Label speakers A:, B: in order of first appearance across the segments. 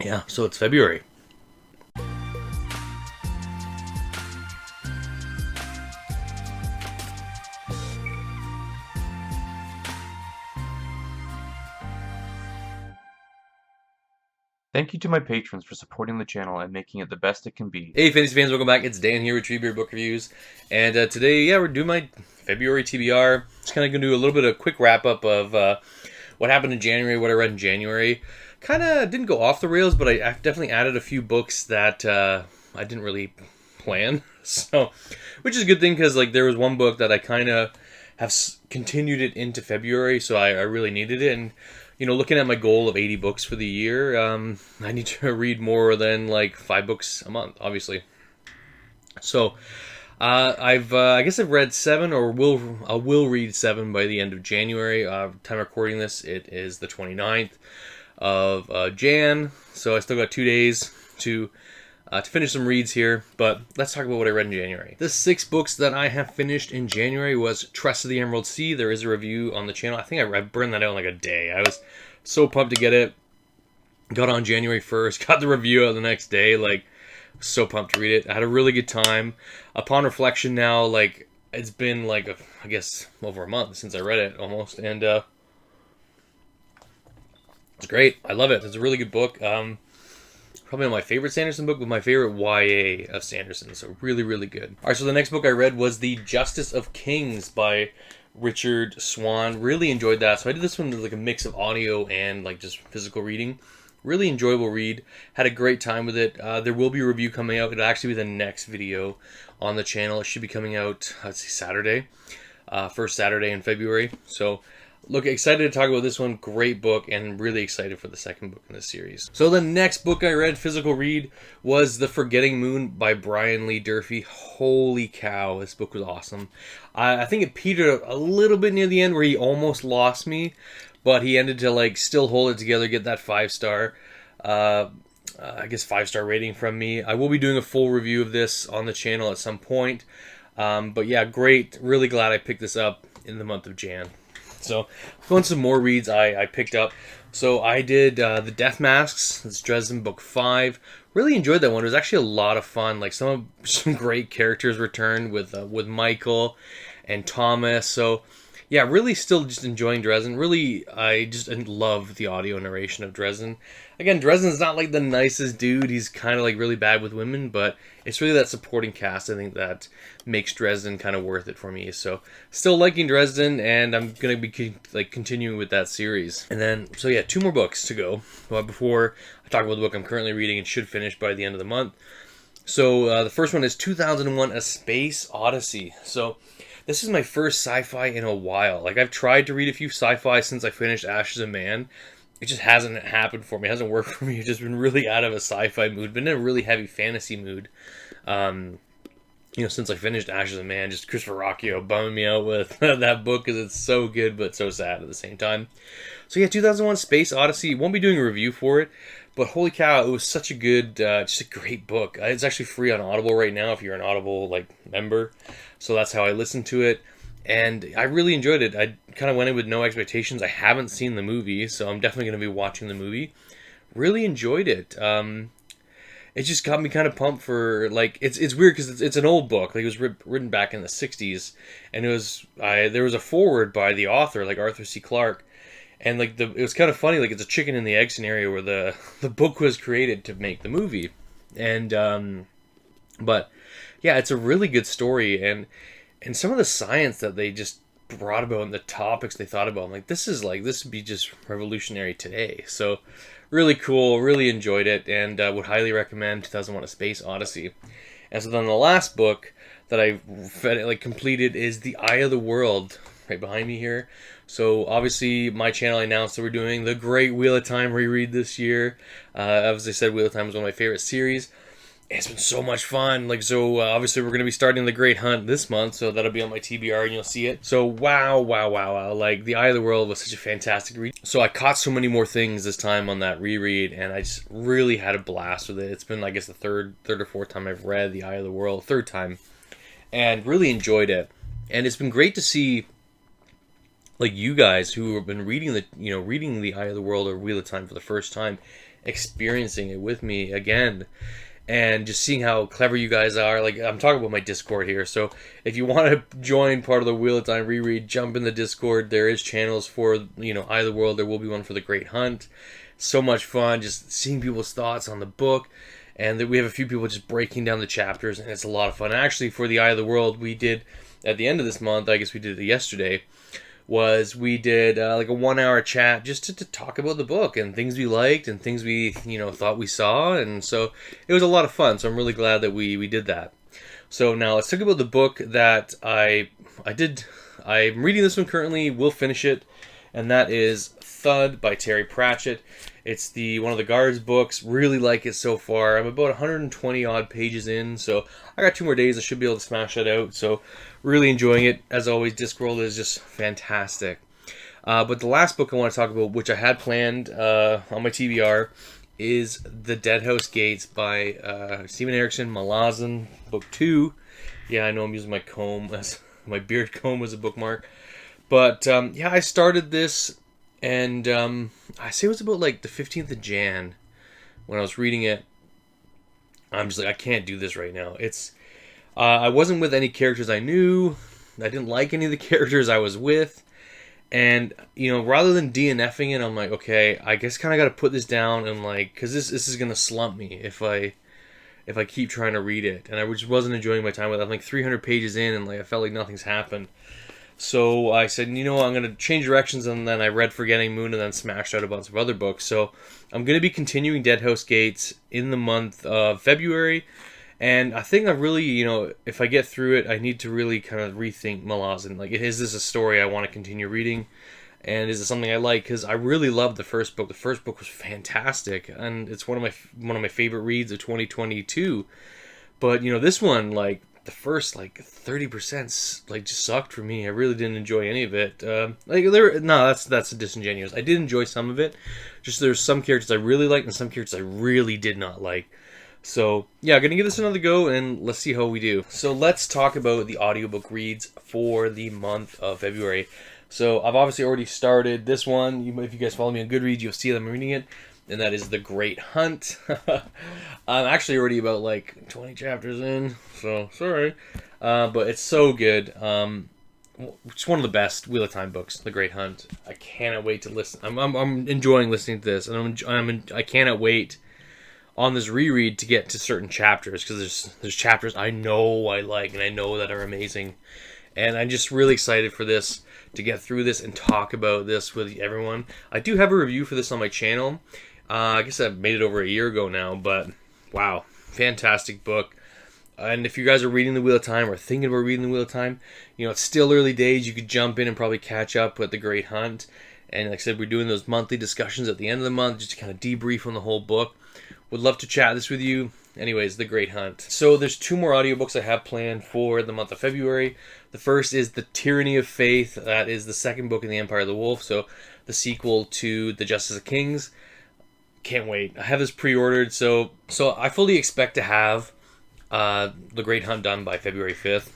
A: Yeah, so it's February.
B: Thank you to my patrons for supporting the channel and making it the best it can be.
A: Hey, fantasy fans, welcome back. It's Dan here with Treebeard Book Reviews. And today, we're doing my February TBR. Just kind of going to do a little bit of a quick wrap-up of what happened in January, what I read in January. Kind of didn't go off the rails, but I definitely added a few books that I didn't really plan. So, which is a good thing, because like there was one book that I kind of have continued it into February, so I really needed it. And looking at my goal of 80 books for the year, I need to read more than like 5 books a month, obviously. So, I guess I've read 7, or I will read 7 by the end of January. Time of recording this, it is the 29th of Jan. So I still got 2 days to finish some reads here, but let's talk about what I read in January. The 6 books that I have finished in January was Trust of the Emerald Sea. There is a review on the channel. I think I burned that out in like a day. I was so pumped to get it. Got on January 1st, got the review out the next day. Like, so pumped to read it. I had a really good time. Upon reflection now, like, it's been like, I guess, over a month since I read it, almost. And it's great. I love it. It's a really good book. Probably not my favorite Sanderson book, but my favorite YA of Sanderson. So really, really good. All right, so the next book I read was The Justice of Kings by Richard Swan. Really enjoyed that. So I did this one with like a mix of audio and like just physical reading. Really enjoyable read. Had a great time with it. There will be a review coming out. It'll actually be the next video on the channel. It should be coming out, let's see, Saturday. First Saturday in February. So look, excited to talk about this one. Great book, and really excited for the second book in this series. So the next book I read, physical read, was The Forgetting Moon by Brian Lee Durfee. Holy cow, this book was awesome. I think it petered a little bit near the end where he almost lost me, but he ended to like still hold it together, get that 5-star, I guess 5-star rating from me. I will be doing a full review of this on the channel at some point. But yeah, great. Really glad I picked this up in the month of Jan. So, going some more reads I picked up. So, I did The Death Masks. It's Dresden Book 5. Really enjoyed that one. It was actually a lot of fun. Like, some great characters returned with Michael and Thomas. So, yeah, really still just enjoying Dresden. Really, I just love the audio narration of Dresden. Again, Dresden's not like the nicest dude. He's kind of like really bad with women, but it's really that supporting cast, I think, that makes Dresden kind of worth it for me. So, still liking Dresden, and I'm going to be like continuing with that series. And then, so yeah, 2 more books to go. But before I talk about the book I'm currently reading and should finish by the end of the month. So, the first one is 2001: A Space Odyssey. So, this is my first sci-fi in a while. Like, I've tried to read a few sci-fi since I finished Ashes of Man. It just hasn't happened for me. It hasn't worked for me. I've just been really out of a sci-fi mood. Been in a really heavy fantasy mood. Since I finished Ashes of Man, just Christopher Rocchio bumming me out with that book because it's so good but so sad at the same time. So yeah, 2001: Space Odyssey. Won't be doing a review for it, but holy cow, it was such a good, just a great book. It's actually free on Audible right now if you're an Audible like member. So that's how I listened to it, and I really enjoyed it. I kind of went in with no expectations. I haven't seen the movie, so I'm definitely going to be watching the movie. Really enjoyed it. It just got me kind of pumped for, like, it's weird because it's an old book. Like, it was written back in the 60s, and there was a foreword by the author, like Arthur C. Clarke, and like it was kind of funny, like it's a chicken and the egg scenario where the book was created to make the movie, and but yeah, it's a really good story, and some of the science that they just brought about and the topics they thought about, I'm like, this would be just revolutionary today. So really cool, really enjoyed it, and would highly recommend 2001: A Space Odyssey. And so then the last book that I completed is The Eye of the World, right behind me here. So obviously my channel announced that we're doing the Great Wheel of Time reread this year. As I said, Wheel of Time is one of my favorite series. It's been so much fun. Obviously we're going to be starting The Great Hunt this month, so that'll be on my TBR and you'll see it. So wow. Like, The Eye of the World was such a fantastic read. So I caught so many more things this time on that reread, and I just really had a blast with it. It's been, I guess, the third or fourth time I've read The Eye of the World, third time, and really enjoyed it. And it's been great to see like you guys who have been reading the Eye of the World or Wheel of Time for the first time, experiencing it with me again, and just seeing how clever you guys are. Like, I'm talking about my Discord here, so if you want to join part of the Wheel of Time reread, jump in the Discord. There is channels for, Eye of the World. There will be one for the Great Hunt. So much fun just seeing people's thoughts on the book, and we have a few people just breaking down the chapters, and it's a lot of fun. Actually, for the Eye of the World, we did at the end of this month, I guess we did it yesterday, we did like a 1 hour chat just to talk about the book and things we liked and things we thought we saw, and so it was a lot of fun. So I'm really glad that we did that. So now let's talk about the book that I did. I'm reading this one currently. We'll finish it, and that is Thud by Terry Pratchett. It's one of the Guards books. Really like it so far. I'm about 120 odd pages in, so I got 2 more days. I should be able to smash that out. So really enjoying it. As always, Discworld is just fantastic. But the last book I want to talk about, which I had planned on my TBR, is The Deadhouse Gates by Stephen Erickson, Malazan, book 2. Yeah, I know I'm using my comb, my beard comb as a bookmark. But I started this, and I say it was about like the 15th of Jan when I was reading it. I'm just like, I can't do this right now. I wasn't with any characters I knew. I didn't like any of the characters I was with. And, rather than DNFing it, I'm like, okay, I guess kind of got to put this down, and like, because this is going to slump me if I keep trying to read it. And I just wasn't enjoying my time with it. I'm like 300 pages in, and like I felt like nothing's happened. So I said, I'm going to change directions, and then I read Forgetting Moon and then smashed out a bunch of other books. So I'm going to be continuing Deadhouse Gates in the month of February. And I think I really, if I get through it, I need to really kind of rethink Malazan. Like, is this a story I want to continue reading? And is it something I like? Because I really loved the first book. The first book was fantastic, and it's one of my favorite reads of 2022. But this one, like the first 30%, like just sucked for me. I really didn't enjoy any of it. That's disingenuous. I did enjoy some of it. Just there's some characters I really liked and some characters I really did not like. So, yeah, I'm going to give this another go, and let's see how we do. So let's talk about the audiobook reads for the month of February. So I've obviously already started this one. If you guys follow me on Goodreads, you'll see that I'm reading it, and that is The Great Hunt. I'm actually already about like 20 chapters in, so sorry. But it's so good. It's one of the best Wheel of Time books, The Great Hunt. I cannot wait to listen. I'm enjoying listening to this, and I cannot wait on this reread to get to certain chapters, because there's chapters I know I like and I know that are amazing, and I'm just really excited for this, to get through this and talk about this with everyone. I do have a review for this on my channel. I guess I made it over a year ago now, but wow, fantastic book. And if you guys are reading the Wheel of Time or thinking about reading the Wheel of Time, it's still early days. You could jump in and probably catch up with The Great Hunt. And like I said, we're doing those monthly discussions at the end of the month just to kind of debrief on the whole book. Would love to chat this with you. Anyways, The Great Hunt. So there's 2 more audiobooks I have planned for the month of February. The first is The Tyranny of Faith. That is the second book in the Empire of the Wolf, so the sequel to The Justice of Kings. Can't wait. I have this pre-ordered, so I fully expect to have The Great Hunt done by February 5th,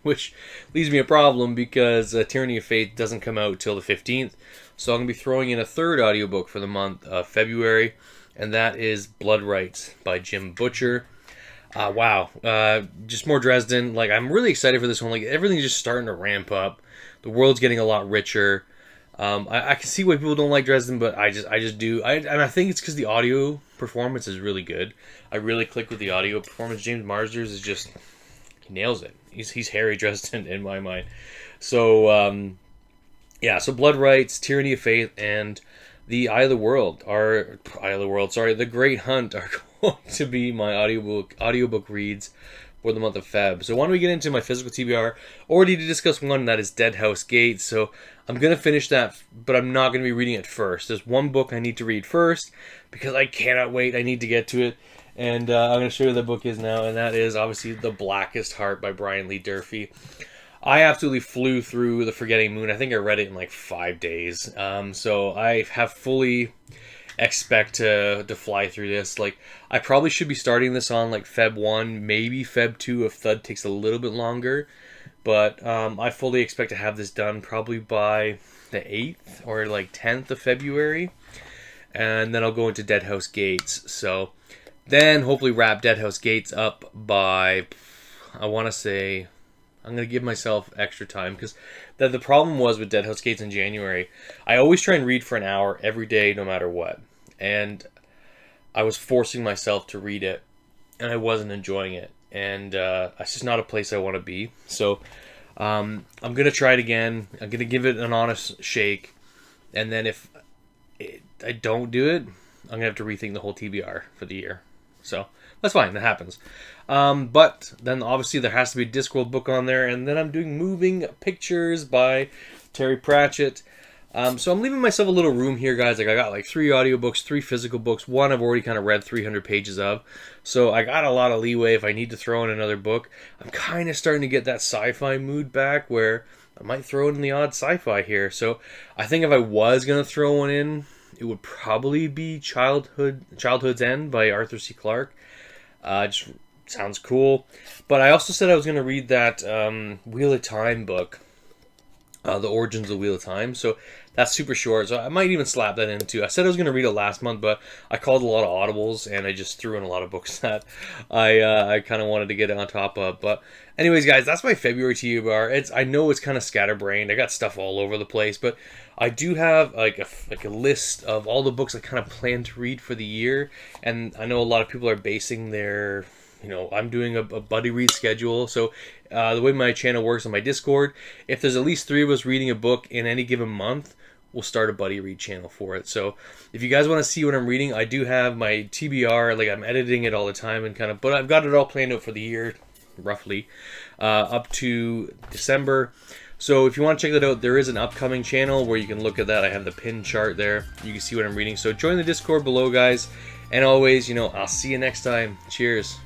A: which leaves me a problem because Tyranny of Faith doesn't come out till the 15th. So I'm going to be throwing in a third audiobook for the month of February, and that is Blood Rights by Jim Butcher. Wow. Just more Dresden. Like, I'm really excited for this one. Like, everything's just starting to ramp up. The world's getting a lot richer. I can see why people don't like Dresden, but I just do. And I think it's because the audio performance is really good. I really click with the audio performance. James Marsders is just, he nails it. He's Harry Dresden in my mind. So, so Blood Rights, Tyranny of Faith, and The The Great Hunt are going to be my audiobook reads for the month of Feb. So why don't we get into my physical TBR? Already to discuss one, that is Deadhouse Gates. So I'm going to finish that, but I'm not going to be reading it first. There's one book I need to read first because I cannot wait. I need to get to it. And I'm going to show you what the book is now, and that is obviously The Blackest Heart by Brian Lee Durfee. I absolutely flew through The Forgetting Moon. I think I read it in like 5 days. So I have fully expect to fly through this. Like, I probably should be starting this on like Feb 1, maybe Feb 2 if Thud takes a little bit longer. But I fully expect to have this done probably by the 8th or like 10th of February. And then I'll go into Deadhouse Gates. So then hopefully wrap Deadhouse Gates up by, I want to say, I'm going to give myself extra time. Because the problem was with Deadhouse Gates in January, I always try and read for an hour every day no matter what. And I was forcing myself to read it. And I wasn't enjoying it. And it's just not a place I want to be. So I'm going to try it again. I'm going to give it an honest shake. And then if I don't do it, I'm going to have to rethink the whole TBR for the year. So that's fine. That happens. But then obviously there has to be a Discworld book on there. And then I'm doing Moving Pictures by Terry Pratchett. So I'm leaving myself a little room here, guys. Like I got like 3 audiobooks, 3 physical books. One I've already kind of read 300 pages of. So I got a lot of leeway if I need to throw in another book. I'm kind of starting to get that sci-fi mood back where I might throw in the odd sci-fi here. So I think if I was going to throw one in, it would probably be Childhood's End by Arthur C. Clarke. Just sounds cool. But I also said I was going to read that Wheel of Time book. The Origins of the Wheel of Time. So that's super short. So I might even slap that in too. I said I was going to read it last month, but I called a lot of audibles and I just threw in a lot of books that I kind of wanted to get on top of. But anyways, guys, that's my February TBR. I know it's kind of scatterbrained. I got stuff all over the place, but I do have like a list of all the books I kind of plan to read for the year. And I know a lot of people are basing their, I'm doing a buddy read schedule. So the way my channel works on my Discord, if there's at least 3 of us reading a book in any given month, we'll start a buddy read channel for it. So if you guys want to see what I'm reading, I do have my TBR, like I'm editing it all the time and but I've got it all planned out for the year, roughly, up to December. So if you want to check that out, there is an upcoming channel where you can look at that. I have the pin chart there. You can see what I'm reading. So join the Discord below, guys. And always, I'll see you next time. Cheers.